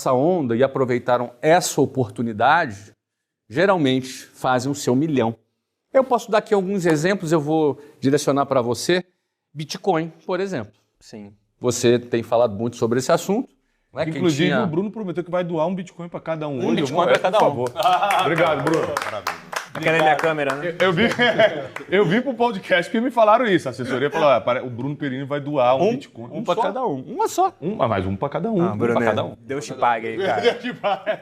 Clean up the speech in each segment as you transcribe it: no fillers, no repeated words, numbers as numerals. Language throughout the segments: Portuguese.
essa onda e aproveitaram essa oportunidade, geralmente fazem o seu milhão. Eu posso dar aqui alguns exemplos, eu vou direcionar para você. Bitcoin, por exemplo. Sim. Você tem falado muito sobre esse assunto. Né? Inclusive, o Bruno prometeu que vai doar um Bitcoin para cada um. Um Bitcoin para cada um. Por favor. Obrigado, Bruno. Parabéns. Querendo minha câmera, né? Eu vi pro podcast que me falaram isso. A assessoria falou, o Bruno Perini vai doar um Bitcoin. Um para cada um. Uma só. Mais um para cada um. Bruno, para cada um. Deus te pague aí, cara. Deus te pague.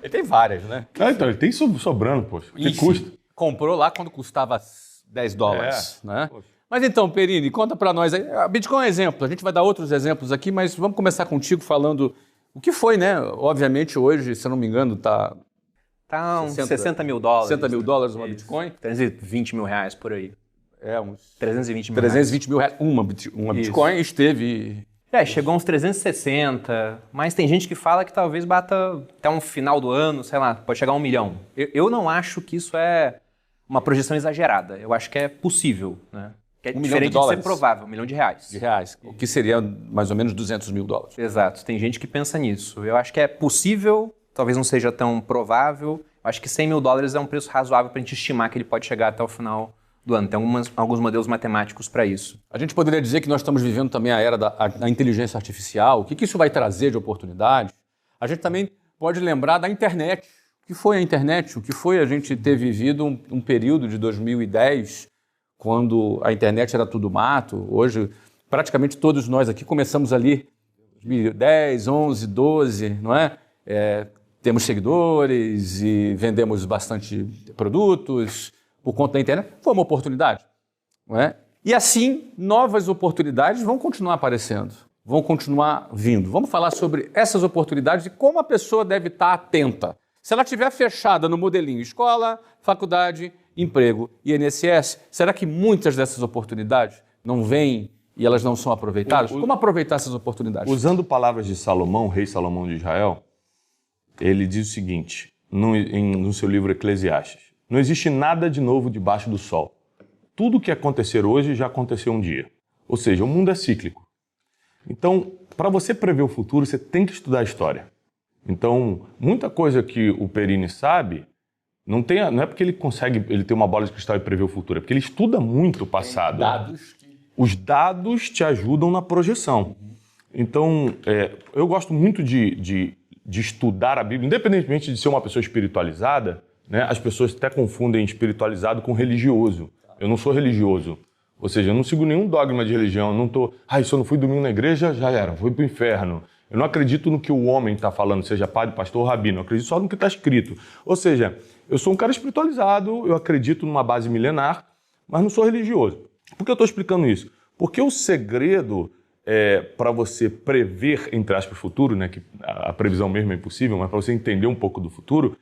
Ele tem várias, né? Então, ele tem sobrando, poxa. Que custa? Comprou lá quando custava $10, né? Poxa. Mas então, Perini, conta para nós aí. A Bitcoin é um exemplo. A gente vai dar outros exemplos aqui, mas vamos começar contigo falando o que foi, né? Obviamente hoje, se eu não me engano, tá uns $60 mil. $60 mil uma Bitcoin. 320 mil reais por aí. Uns 320 mil 320 mil reais. Uma Bitcoin esteve... Chegou a uns 360, mas tem gente que fala que talvez bata até um final do ano, sei lá, pode chegar a 1 milhão. Eu não acho que isso é uma projeção exagerada. Eu acho que é possível, né? Que é diferente de ser provável, $1 milhão. De reais, o que seria mais ou menos $200 mil. Exato, tem gente que pensa nisso. Eu acho que é possível, talvez não seja tão provável. Eu acho que $100 mil é um preço razoável para a gente estimar que ele pode chegar até o final do ano. Tem alguns modelos matemáticos para isso. A gente poderia dizer que nós estamos vivendo também a era da inteligência artificial. O que isso vai trazer de oportunidade? A gente também pode lembrar da internet. O que foi a internet? O que foi a gente ter vivido um período de 2010, quando a internet era tudo mato. Hoje, praticamente todos nós aqui começamos ali, 2010, 11, 12, não é? Temos seguidores e vendemos bastante produtos por conta da internet. Foi uma oportunidade, não é? E assim, novas oportunidades vão continuar aparecendo, vão continuar vindo. Vamos falar sobre essas oportunidades e como a pessoa deve estar atenta. Se ela estiver fechada no modelinho escola, faculdade, emprego e INSS, será que muitas dessas oportunidades não vêm e elas não são aproveitadas? Como aproveitar essas oportunidades? Usando palavras de Salomão, rei Salomão de Israel, ele diz o seguinte, no seu livro Eclesiastes: não existe nada de novo debaixo do sol. Tudo que acontecer hoje já aconteceu um dia. Ou seja, o mundo é cíclico. Então, para você prever o futuro, você tem que estudar a história. Então, muita coisa que o Perini sabe, não é porque ele tem uma bola de cristal e prever o futuro, é porque ele estuda muito o passado. Os dados te ajudam na projeção. Então, eu gosto muito de estudar a Bíblia, independentemente de ser uma pessoa espiritualizada, né? As pessoas até confundem espiritualizado com religioso. Eu não sou religioso. Ou seja, eu não sigo nenhum dogma de religião. Eu não estou, se eu não fui domingo na igreja, já era, fui para o inferno. Eu não acredito no que o homem está falando, seja padre, pastor ou rabino. Eu acredito só no que está escrito. Ou seja, eu sou um cara espiritualizado, eu acredito numa base milenar, mas não sou religioso. Por que eu estou explicando isso? Porque o segredo para você prever, entre aspas, o futuro, né, que a previsão mesmo é impossível, mas para você entender um pouco do futuro,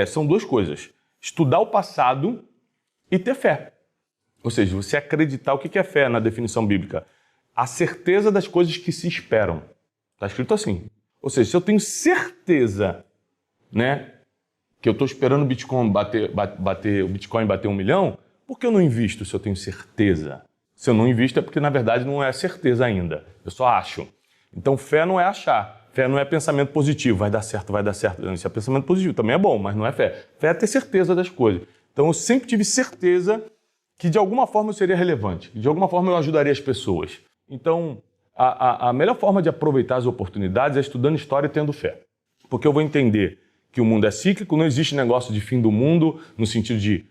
são duas coisas. Estudar o passado e ter fé. Ou seja, você acreditar. O que é fé na definição bíblica? A certeza das coisas que se esperam. Está escrito assim. Ou seja, se eu tenho certeza, né, que eu estou esperando o Bitcoin bater 1 milhão, por que eu não invisto se eu tenho certeza? Se eu não invisto é porque, na verdade, não é certeza ainda. Eu só acho. Então, fé não é achar. Fé não é pensamento positivo. Vai dar certo, vai dar certo. Isso é pensamento positivo. Também é bom, mas não é fé. Fé é ter certeza das coisas. Então, eu sempre tive certeza que, de alguma forma, eu seria relevante. De alguma forma, eu ajudaria as pessoas. Então, a melhor forma de aproveitar as oportunidades é estudando história e tendo fé. Porque eu vou entender que o mundo é cíclico, não existe negócio de fim do mundo, no sentido de,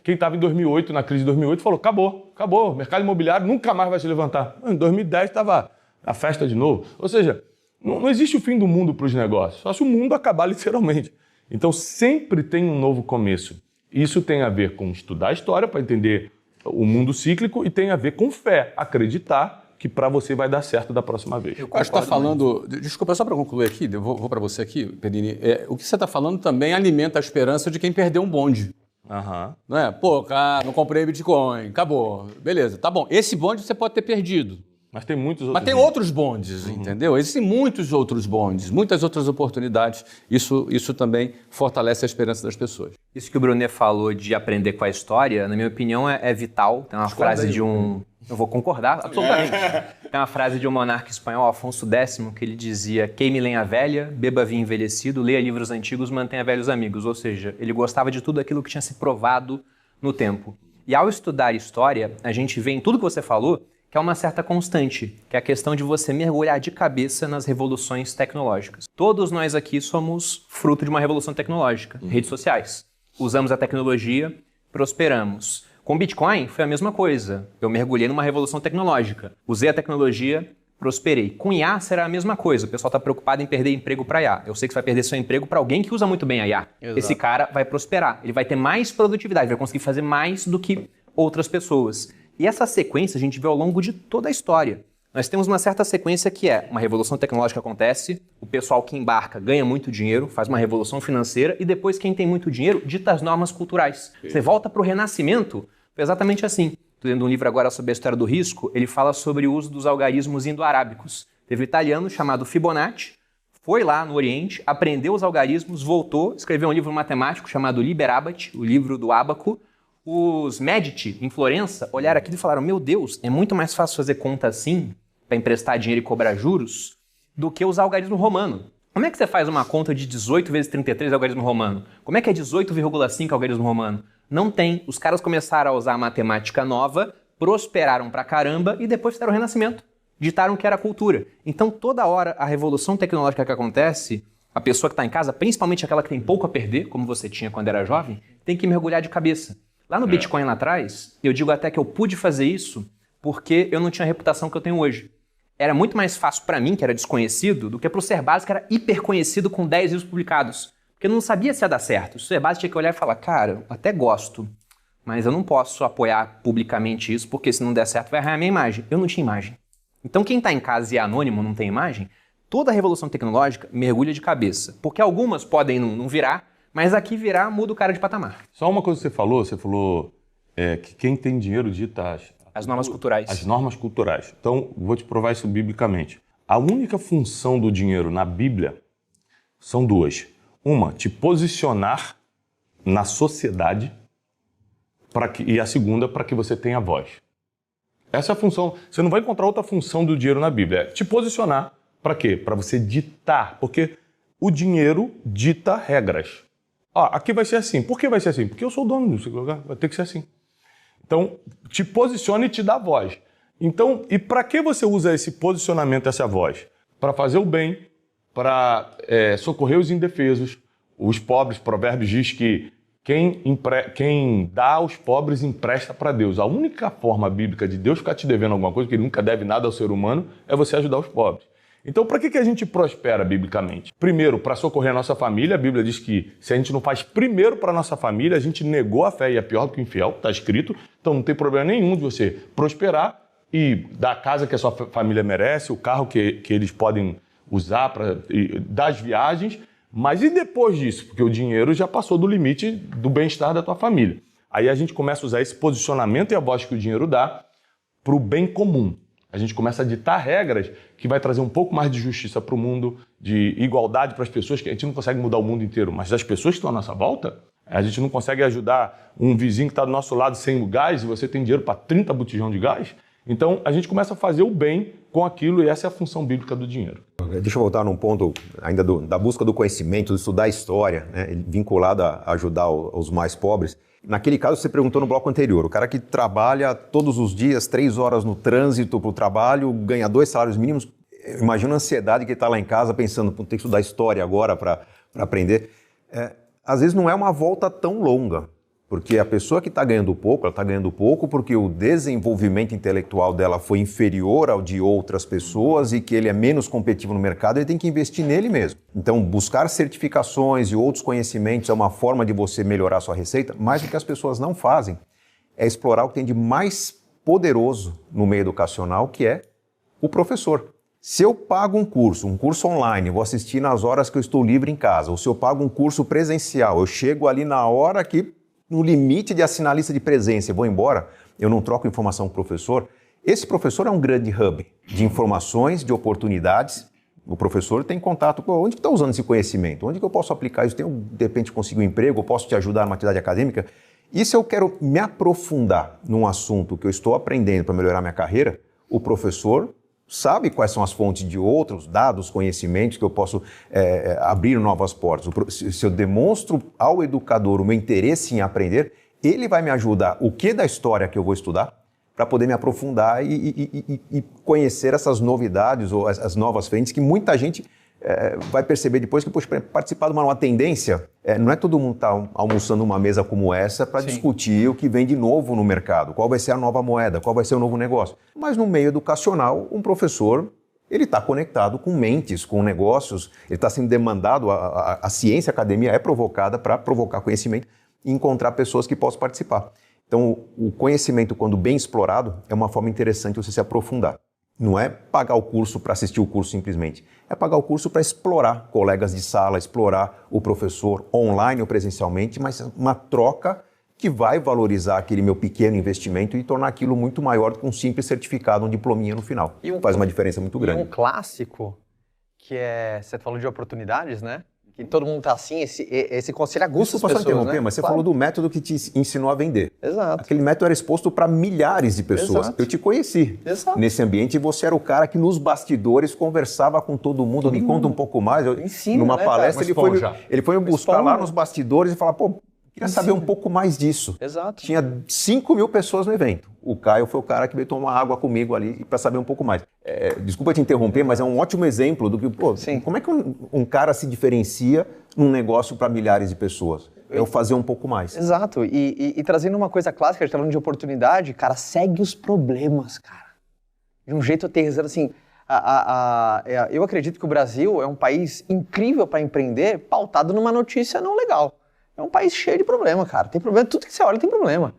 quem estava em 2008, na crise de 2008, falou, acabou, o mercado imobiliário nunca mais vai se levantar. Em 2010 estava a festa de novo. Ou seja, não existe o fim do mundo para os negócios, só se o mundo acabar literalmente. Então sempre tem um novo começo. Isso tem a ver com estudar a história para entender o mundo cíclico e tem a ver com fé, acreditar que para você vai dar certo da próxima vez. Eu acho que está falando... Desculpa, só para concluir aqui, eu vou para você aqui, Perini. O que você está falando também alimenta a esperança de quem perdeu um bonde. Não é? Não comprei Bitcoin, acabou. Beleza, tá bom. Esse bonde você pode ter perdido. Mas tem muitos outros. Mas tem outros bondes, entendeu? Existem muitos outros bondes, muitas outras oportunidades. Isso também fortalece a esperança das pessoas. Isso que o Brunet falou de aprender com a história, na minha opinião, é vital. Tem uma frase de um Eu vou concordar absolutamente. Tem uma frase de um monarca espanhol, Afonso X, que ele dizia: queime lenha velha, beba vinho envelhecido, leia livros antigos, mantenha velhos amigos. Ou seja, ele gostava de tudo aquilo que tinha se provado no tempo. E ao estudar história, a gente vê em tudo que você falou que é uma certa constante, que é a questão de você mergulhar de cabeça nas revoluções tecnológicas. Todos nós aqui somos fruto de uma revolução tecnológica, redes sociais. Usamos a tecnologia, prosperamos. Com Bitcoin foi a mesma coisa. Eu mergulhei numa revolução tecnológica. Usei a tecnologia, prosperei. Com IA será a mesma coisa. O pessoal está preocupado em perder emprego para IA. Eu sei que você vai perder seu emprego para alguém que usa muito bem a IA. Exato. Esse cara vai prosperar. Ele vai ter mais produtividade, vai conseguir fazer mais do que outras pessoas. E essa sequência a gente vê ao longo de toda a história. Nós temos uma certa sequência que é uma revolução tecnológica acontece, o pessoal que embarca ganha muito dinheiro, faz uma revolução financeira e depois quem tem muito dinheiro dita as normas culturais. Você volta para o Renascimento, foi exatamente assim. Estou lendo um livro agora sobre a história do risco, ele fala sobre o uso dos algarismos indo-arábicos. Teve um italiano chamado Fibonacci, foi lá no Oriente, aprendeu os algarismos, voltou, escreveu um livro matemático chamado Liber Abaci, o livro do ábaco. Os Medici, em Florença, olharam aquilo e falaram: meu Deus, é muito mais fácil fazer conta assim, para emprestar dinheiro e cobrar juros, do que usar o algarismo romano. Como é que você faz uma conta de 18 vezes 33 algarismo romano? Como é que é 18,5 algarismo romano? Não tem. Os caras começaram a usar a matemática nova, prosperaram pra caramba e depois fizeram o Renascimento. Ditaram que era cultura. Então, toda hora, a revolução tecnológica que acontece, a pessoa que está em casa, principalmente aquela que tem pouco a perder, como você tinha quando era jovem, tem que mergulhar de cabeça. Lá no Bitcoin lá atrás, eu digo até que eu pude fazer isso porque eu não tinha a reputação que eu tenho hoje. Era muito mais fácil para mim, que era desconhecido, do que para o Serbase, que era hiper conhecido com 10 livros publicados. Porque eu não sabia se ia dar certo. O Serbase tinha que olhar e falar: cara, eu até gosto, mas eu não posso apoiar publicamente isso, porque se não der certo vai arranhar minha imagem. Eu não tinha imagem. Então quem está em casa e é anônimo, não tem imagem, toda a revolução tecnológica mergulha de cabeça. Porque algumas podem não virar, mas aqui virar muda o cara de patamar. Só uma coisa que você falou que quem tem dinheiro dita as normas culturais. As normas culturais. Então, vou te provar isso biblicamente. A única função do dinheiro na Bíblia são duas. Uma, te posicionar na sociedade, e a segunda, para que você tenha voz. Essa é a função. Você não vai encontrar outra função do dinheiro na Bíblia. É te posicionar. Para quê? Para você ditar. Porque o dinheiro dita regras. Aqui vai ser assim. Por que vai ser assim? Porque eu sou o dono do lugar. Vai ter que ser assim. Então, te posiciona e te dá voz. Então, e para que você usa esse posicionamento, essa voz? Para fazer o bem, para socorrer os indefesos, os pobres. Provérbios diz que quem dá aos pobres empresta para Deus. A única forma bíblica de Deus ficar te devendo alguma coisa, que ele nunca deve nada ao ser humano, é você ajudar os pobres. Então, para que a gente prospera biblicamente? Primeiro, para socorrer a nossa família. A Bíblia diz que se a gente não faz primeiro para a nossa família, a gente negou a fé e é pior do que o infiel, está escrito. Então, não tem problema nenhum de você prosperar e dar a casa que a sua família merece, o carro que eles podem usar das viagens. Mas e depois disso? Porque o dinheiro já passou do limite do bem-estar da tua família. Aí a gente começa a usar esse posicionamento e a voz que o dinheiro dá para o bem comum. A gente começa a ditar regras que vai trazer um pouco mais de justiça para o mundo, de igualdade para as pessoas, que a gente não consegue mudar o mundo inteiro, mas das pessoas que estão à nossa volta, a gente não consegue ajudar um vizinho que está do nosso lado sem o gás e você tem dinheiro para 30 botijão de gás. Então, a gente começa a fazer o bem com aquilo e essa é a função bíblica do dinheiro. Deixa eu voltar num ponto ainda da busca do conhecimento, de estudar a história, né, vinculado a ajudar os mais pobres. Naquele caso, você perguntou no bloco anterior, o cara que trabalha todos os dias, 3 horas no trânsito para o trabalho, ganha 2 salários mínimos, imagina a ansiedade que está lá em casa pensando, tem que estudar história agora para aprender. Às vezes não é uma volta tão longa, porque a pessoa que está ganhando pouco, ela está ganhando pouco porque o desenvolvimento intelectual dela foi inferior ao de outras pessoas e que ele é menos competitivo no mercado, ele tem que investir nele mesmo. Então, buscar certificações e outros conhecimentos é uma forma de você melhorar a sua receita, mas o que as pessoas não fazem é explorar o que tem de mais poderoso no meio educacional, que é o professor. Se eu pago um curso online, vou assistir nas horas que eu estou livre em casa, ou se eu pago um curso presencial, eu chego ali na hora que no limite de assinar a lista de presença e vou embora, eu não troco informação com o professor, esse professor é um grande hub de informações, de oportunidades. O professor tem contato com onde que está usando esse conhecimento, onde que eu posso aplicar isso, de repente consigo um emprego, eu posso te ajudar numa atividade acadêmica. E se eu quero me aprofundar num assunto que eu estou aprendendo para melhorar minha carreira, o professor sabe quais são as fontes de outros dados, conhecimentos que eu posso abrir novas portas. Se eu demonstro ao educador o meu interesse em aprender, ele vai me ajudar o que da história que eu vou estudar para poder me aprofundar e conhecer essas novidades ou as novas frentes que muita gente vai perceber depois que, poxa, participar de uma tendência, não é todo mundo tá almoçando numa mesa como essa para discutir o que vem de novo no mercado, qual vai ser a nova moeda, qual vai ser o novo negócio. Mas no meio educacional, um professor, ele está conectado com mentes, com negócios, ele está sendo demandado, a ciência, a academia é provocada para provocar conhecimento e encontrar pessoas que possam participar. Então, o conhecimento, quando bem explorado, é uma forma interessante de você se aprofundar. Não é pagar o curso para assistir o curso simplesmente. É pagar o curso para explorar colegas de sala, explorar o professor online ou presencialmente, mas uma troca que vai valorizar aquele meu pequeno investimento e tornar aquilo muito maior do que um simples certificado, um diplominha no final. Faz uma diferença muito grande. E um clássico, que você falou de oportunidades, né? Que todo mundo tá assim, esse conselho aguça as pessoas, interromper, né? mas você falou do método que te ensinou a vender. Exato. Aquele método era exposto para milhares de pessoas. Exato. Eu te conheci nesse ambiente e você era o cara que nos bastidores conversava com todo mundo. Me conta um pouco mais. Ensina, numa né, palestra, ele foi me buscar lá Esponja. nos bastidores e falar, pô, queria saber um pouco mais disso. Exato. Tinha 5.000 pessoas no evento. O Caio foi o cara que veio tomar água comigo ali para saber um pouco mais. Desculpa te interromper, mas é um ótimo exemplo do que, pô, como é que um cara se diferencia num negócio para milhares de pessoas? Eu fazer um pouco mais. Exato. E trazendo uma coisa clássica, a gente tá falando de oportunidade, cara, segue os problemas, cara. De um jeito aterrissando assim. Eu acredito que o Brasil é um país incrível para empreender, pautado numa notícia não legal. É um país cheio de problema, cara. Tem problema, tudo que você olha tem problema.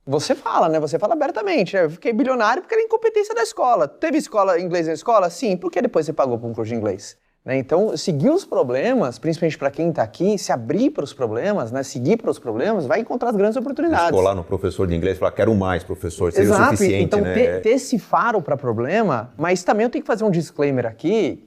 Você fala, né? Você fala abertamente. Eu fiquei bilionário porque era incompetência da escola. Teve escola inglês na escola? Sim. Por que depois você pagou por um curso de inglês? Né? Então, seguir os problemas, principalmente para quem está aqui, se abrir para os problemas, né? Seguir para os problemas, vai encontrar as grandes oportunidades. Escolar no professor de inglês e falar, quero mais, professor, seja o suficiente, então, né? ter esse faro para problema, mas também eu tenho que fazer um disclaimer aqui,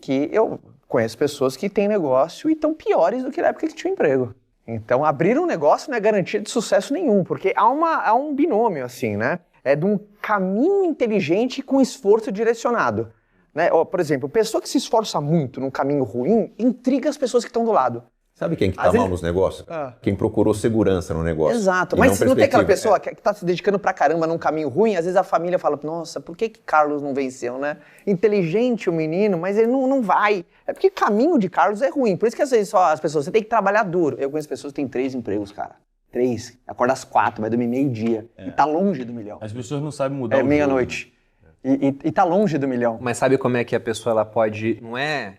que eu conheço pessoas que têm negócio e estão piores do que na época que tinham emprego. Então, abrir um negócio não é garantia de sucesso nenhum, porque há um binômio, assim, né? É de um caminho inteligente com esforço direcionado. Né? Por exemplo, pessoa que se esforça muito num caminho ruim, intriga as pessoas que estão do lado. Sabe quem que tá mal nos negócios? Quem procurou segurança no negócio. Exato, mas não tem aquela pessoa que tá se dedicando pra caramba num caminho ruim, às vezes a família fala, nossa, por que Carlos não venceu, né? Inteligente o menino, mas ele não vai. É porque o caminho de Carlos é ruim, por isso que às vezes só as pessoas, você tem que trabalhar duro. Eu conheço pessoas que têm 3 empregos, cara. 3, acorda às 4, vai dormir meio-dia, e tá longe do milhão. As pessoas não sabem mudar o jogo. Meia-noite. E tá longe do milhão. Mas sabe como é que a pessoa ela pode, não é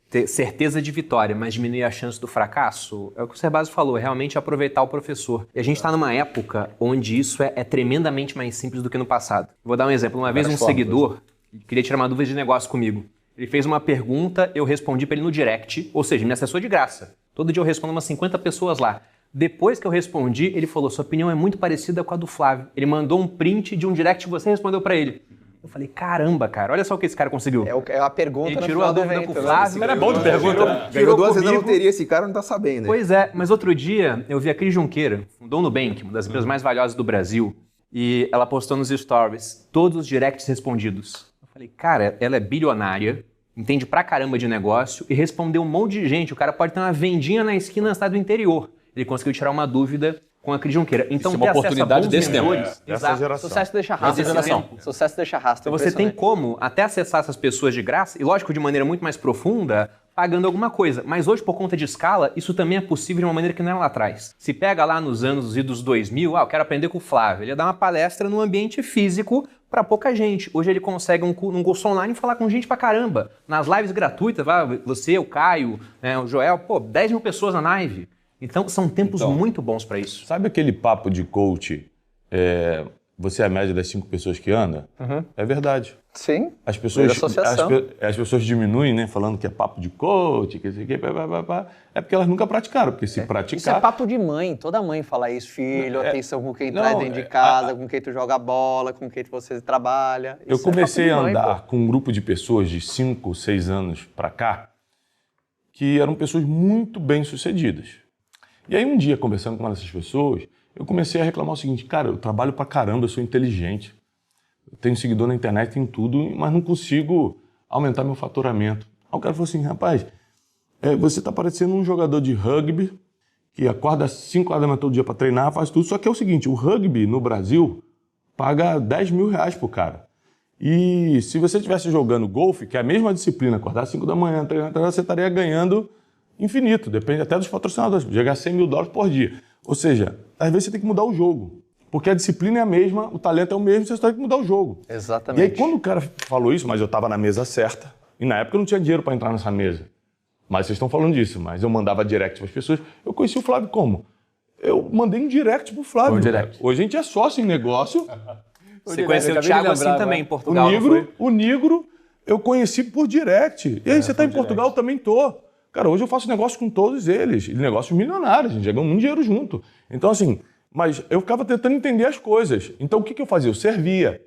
ter certeza de vitória, mas diminuir a chance do fracasso? É o que o Cerbasi falou, realmente aproveitar o professor. E a gente está numa época onde isso é tremendamente mais simples do que no passado. Vou dar um exemplo. Uma vez um seguidor queria tirar uma dúvida de negócio comigo. Ele fez uma pergunta, eu respondi para ele no direct, ou seja, me acessou de graça. Todo dia eu respondo umas 50 pessoas lá. Depois que eu respondi, ele falou, sua opinião é muito parecida com a do Flávio. Ele mandou um print de um direct que você respondeu para ele. Eu falei, caramba, cara, olha só o que esse cara conseguiu. É a pergunta. Ele tirou a dúvida pro Flávio. Era bom de pergunta. Ganhou 2 vezes na loteria, esse cara não tá sabendo. Pois é, mas outro dia eu vi a Cris Junqueira, fundou o Nubank, uma das empresas mais valiosas do Brasil, e ela postou nos stories todos os directs respondidos. Eu falei, cara, ela é bilionária, entende pra caramba de negócio e respondeu um monte de gente. O cara pode ter uma vendinha na esquina na cidade do interior. Ele conseguiu tirar uma dúvida com a Cris Junqueira. Então, isso é uma oportunidade desse tempo. Dessa geração. Sucesso deixa rastro. Sucesso deixa rastro. Então você tem como até acessar essas pessoas de graça, e lógico, de maneira muito mais profunda, pagando alguma coisa. Mas hoje, por conta de escala, isso também é possível de uma maneira que não era lá atrás. Se pega lá nos anos idos 2000, eu quero aprender com o Flávio. Ele ia dar uma palestra num ambiente físico para pouca gente. Hoje ele consegue um curso online falar com gente pra caramba. Nas lives gratuitas, você, o Caio, né, o Joel, 10 mil pessoas na live. Então, são tempos muito bons para isso. Sabe aquele papo de coach, você é a média das 5 pessoas que anda? É verdade. Sim. As pessoas diminuem, né? Falando que é papo de coach, que sei o que, é porque elas nunca praticaram, porque se praticar... Isso é papo de mãe, toda mãe fala isso, filho, atenção com quem traz dentro de casa, com quem tu joga bola, com quem você trabalha. Eu comecei a andar com um grupo de pessoas de 5, 6 anos para cá, que eram pessoas muito bem-sucedidas. E aí um dia, conversando com uma dessas pessoas, eu comecei a reclamar o seguinte, cara, eu trabalho pra caramba, eu sou inteligente, eu tenho seguidor na internet, tenho tudo, mas não consigo aumentar meu faturamento. Aí o cara falou assim, rapaz, você tá parecendo um jogador de rugby que acorda às 5 horas da manhã todo dia pra treinar, faz tudo, só que é o seguinte, o rugby no Brasil paga 10 mil reais pro cara. E se você estivesse jogando golfe, que é a mesma disciplina, acordar às 5 da manhã, treinar, você estaria ganhando infinito, depende até dos patrocinadores, chegar a 100 mil dólares por dia. Ou seja, às vezes você tem que mudar o jogo, porque a disciplina é a mesma, o talento é o mesmo, você só tem que mudar o jogo. Exatamente. E aí quando o cara falou isso, mas eu estava na mesa certa, e na época eu não tinha dinheiro para entrar nessa mesa, mas vocês estão falando disso, mas eu mandava direct para as pessoas, eu conheci o Flávio como? Eu mandei um direct pro Flávio. Hoje a gente é sócio em negócio. Você conheceu o Thiago assim também em Portugal, o Nigro eu conheci por direct. E aí, você tá em Portugal? Eu também tô. Cara, hoje eu faço negócio com todos eles. E negócios milionários, a gente já ganhou muito dinheiro junto. Então, assim, mas eu ficava tentando entender as coisas. Então, o que eu fazia? Eu servia.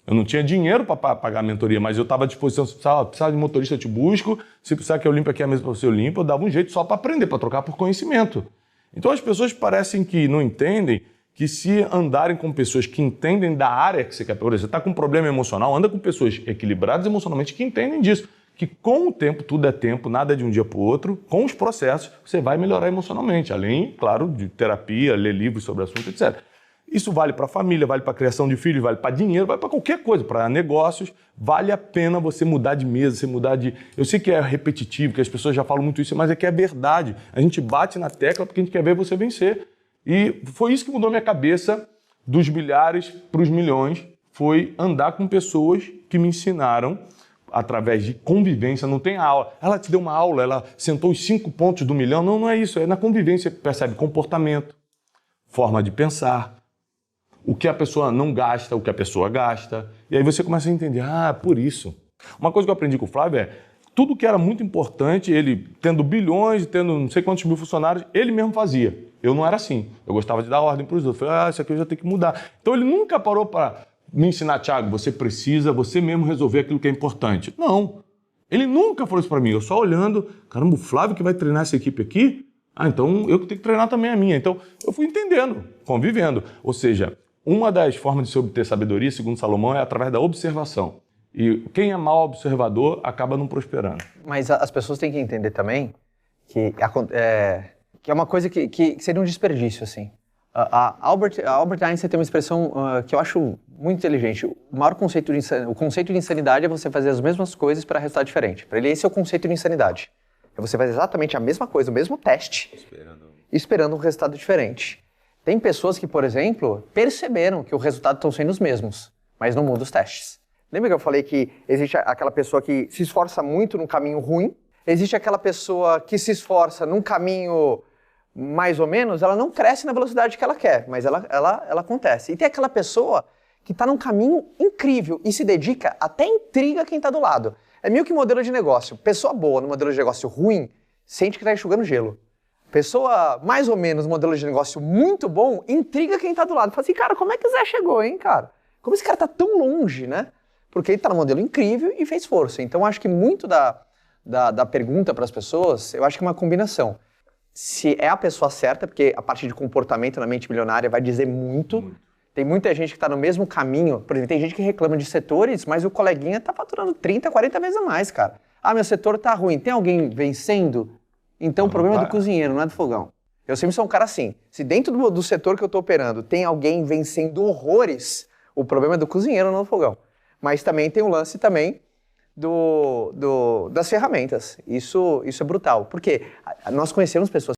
Eu não tinha dinheiro para pagar a mentoria, mas eu estava à disposição. Se precisar de motorista, eu te busco. Se precisar que eu limpe aqui a mesa para você, eu limpo. Eu dava um jeito só para aprender, para trocar por conhecimento. Então, as pessoas parecem que não entendem que se andarem com pessoas que entendem da área que você quer, por exemplo, você está com um problema emocional, anda com pessoas equilibradas emocionalmente que entendem disso. Que com o tempo, tudo é tempo, nada é de um dia para o outro, com os processos, você vai melhorar emocionalmente. Além, claro, de terapia, ler livros sobre o assunto, etc. Isso vale para a família, vale para a criação de filhos, vale para dinheiro, vale para qualquer coisa, para negócios. Vale a pena você mudar de mesa, você mudar de... Eu sei que é repetitivo, que as pessoas já falam muito isso, mas é que é verdade. A gente bate na tecla porque a gente quer ver você vencer. E foi isso que mudou minha cabeça dos milhares para os milhões, foi andar com pessoas que me ensinaram através de convivência, não tem aula. Ela te deu uma aula, ela sentou os 5 pontos do milhão. Não, não é isso. É na convivência que percebe comportamento, forma de pensar, o que a pessoa não gasta, o que a pessoa gasta. E aí você começa a entender, por isso. Uma coisa que eu aprendi com o Flávio é, tudo que era muito importante, ele tendo bilhões, tendo não sei quantos mil funcionários, ele mesmo fazia. Eu não era assim. Eu gostava de dar ordem para os outros. Eu falei, isso aqui eu já tenho que mudar. Então ele nunca parou para me ensinar, Thiago, você precisa, você mesmo resolver aquilo que é importante. Não. Ele nunca falou isso para mim. Eu só olhando, caramba, o Flávio que vai treinar essa equipe aqui? Então eu que tenho que treinar também a minha. Então eu fui entendendo, convivendo. Ou seja, uma das formas de se obter sabedoria, segundo Salomão, é através da observação. E quem é mau observador acaba não prosperando. Mas as pessoas têm que entender também que é uma coisa que seria um desperdício, assim. Albert Einstein tem uma expressão que eu acho muito inteligente. O maior conceito de insanidade é você fazer as mesmas coisas para resultado diferente. Para ele, esse é o conceito de insanidade. É você fazer exatamente a mesma coisa, o mesmo teste, esperando um resultado diferente. Tem pessoas que, por exemplo, perceberam que o resultado estão sendo os mesmos, mas não mudam os testes. Lembra que eu falei que existe aquela pessoa que se esforça muito num caminho ruim, existe aquela pessoa que se esforça num caminho mais ou menos, ela não cresce na velocidade que ela quer, mas ela acontece. E tem aquela pessoa que está num caminho incrível e se dedica, até intriga quem está do lado. É meio que modelo de negócio. Pessoa boa no modelo de negócio ruim, sente que está enxugando gelo. Pessoa mais ou menos no modelo de negócio muito bom, intriga quem está do lado. Fala assim, cara, como é que o Zé chegou, hein, cara? Como esse cara está tão longe, né? Porque ele está num modelo incrível e fez força. Então, acho que muito da pergunta para as pessoas, eu acho que é uma combinação. Se é a pessoa certa, porque a parte de comportamento na mente milionária vai dizer muito. Tem muita gente que está no mesmo caminho. Por exemplo, tem gente que reclama de setores, mas o coleguinha está faturando 30, 40 vezes a mais, cara. Meu setor está ruim. Tem alguém vencendo? Então o problema é do cozinheiro, não é do fogão. Eu sempre sou um cara assim. Se dentro do setor que eu estou operando tem alguém vencendo horrores, o problema é do cozinheiro, não do fogão. Mas também tem o lance também das ferramentas. Isso é brutal. Porque nós conhecemos pessoas